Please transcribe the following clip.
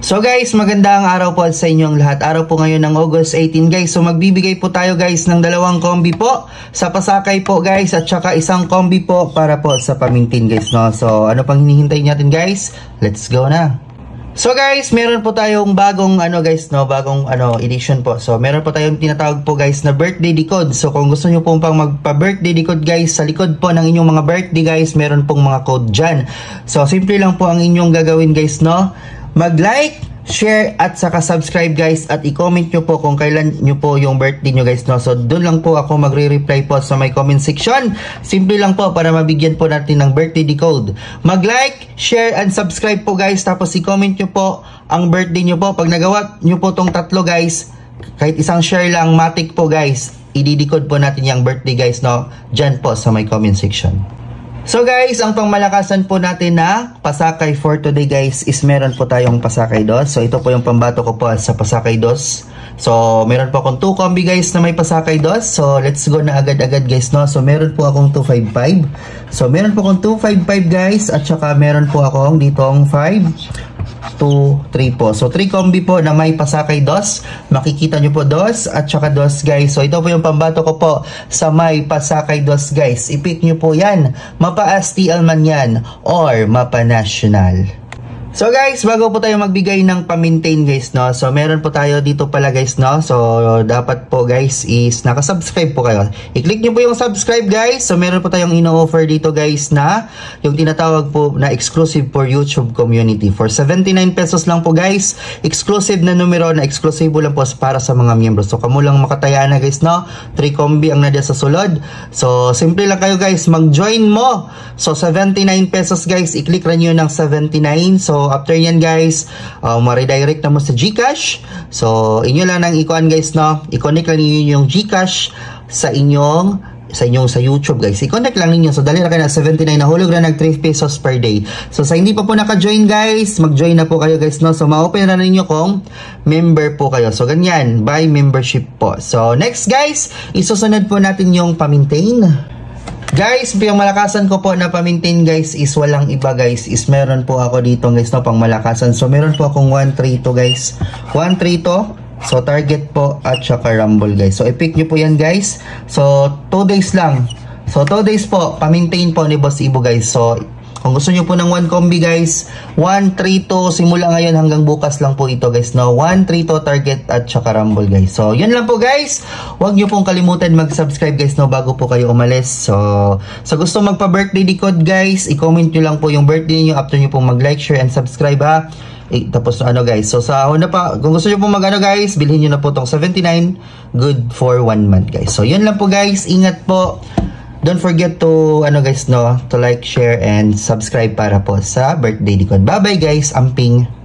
So guys, magandang araw po sa inyong lahat. Araw po ngayon ng August 18 guys. So magbibigay po tayo guys ng dalawang kombi po sa pasakay po guys, at saka isang kombi po para po sa pamintin guys, no? So ano pang hinihintay natin guys? Let's go na. So guys, meron po tayong bagong bagong edition po. So meron po tayong tinatawag po guys na birthday decode. So kung gusto niyo po pang magpa-birthday decode guys, sa likod po ng inyong mga birthday guys, meron pong mga code diyan. So simple lang po ang inyong gagawin guys, no? Mag-like, share at saka subscribe guys, at i-comment nyo po kung kailan nyo po yung birthday nyo guys, no? So doon lang po ako magre-reply po sa my comment section. Simple lang po para mabigyan po natin ng birthday decode. Mag-like, share and subscribe po guys, tapos i-comment nyo po ang birthday nyo po. Pag nagawa nyo po tong tatlo guys, kahit isang share lang, matik po guys, i-decode po natin yung birthday guys, no? Dyan po sa my comment section. So guys, ang pangmalakasan po natin na pasakay for today guys is meron po tayong pasakay dos. So ito po yung pambato ko po sa pasakay dos. So meron po akong 2 kombi guys na may pasakay dos. So let's go na agad-agad guys, no? So meron po akong 255. So meron po akong 255 guys, at saka meron po akong ditong 5 2, 3 po. So 3 kombi po na may pasakay dos. Makikita nyo po dos at saka dos guys. So ito po yung pambato ko po sa may pasakay dos guys. I-pick nyo po yan. Mapa STL man yan or mapa national. So guys, bago po tayo magbigay ng pa-maintain guys, no? So meron po tayo dito pala guys, no? So dapat po guys is nakasubscribe po kayo. I-click nyo po yung subscribe guys. So meron po tayong ino-offer dito guys na yung tinatawag po na exclusive for YouTube community. For 79 pesos lang po guys. Exclusive na numero na exclusive lang po para sa mga miyembro. So kamo lang makataya na guys, no? 3 kombi ang nadya sa sulod. So simple lang kayo guys, mag-join mo. So 79 pesos guys, i-click rin nyo ng 79. So after yan guys, ma-redirect na mo sa GCash. So inyo lang nang ikuan guys, no? I-connect lang niyo yung GCash sa YouTube guys. I-connect lang ninyo. So dali na kayo na 79, nahulog na nag 3 pesos per day. So sa hindi pa po naka-join guys, mag-join na po kayo guys, no? So ma-open na ninyo kung member po kayo. So ganyan, by membership po. So next guys, isusunod po natin yung pa-maintain. Guys, yung malakasan ko po na pa-maintain guys is walang iba guys, is meron po ako dito guys, no, pang malakasan. So meron po akong 132 guys, 132. So target po at saka rumble guys. So i-pick nyo po yan guys. So 2 days lang. So 2 days po pa-maintain po ni Boss Ibo guys. So kung gusto nyo po ng 1 kombi guys, 132 simula ngayon hanggang bukas lang po ito guys, no? 132 target at saka rumble guys. So yun lang po guys. Huwag nyo pong kalimutan mag-subscribe guys, no, bago po kayo umalis. So sa gusto magpa-birthday decode guys, i-comment nyo lang po yung birthday nyo after nyo pong mag-like, share and subscribe, ha. Tapos guys, so sa una pa, kung gusto nyo pong guys, bilhin nyo na po tong 79, good for 1 month guys. So yun lang po guys, ingat po. Don't forget to guys, no, to like, share and subscribe para po sa birthday decode. Bye bye guys, amping.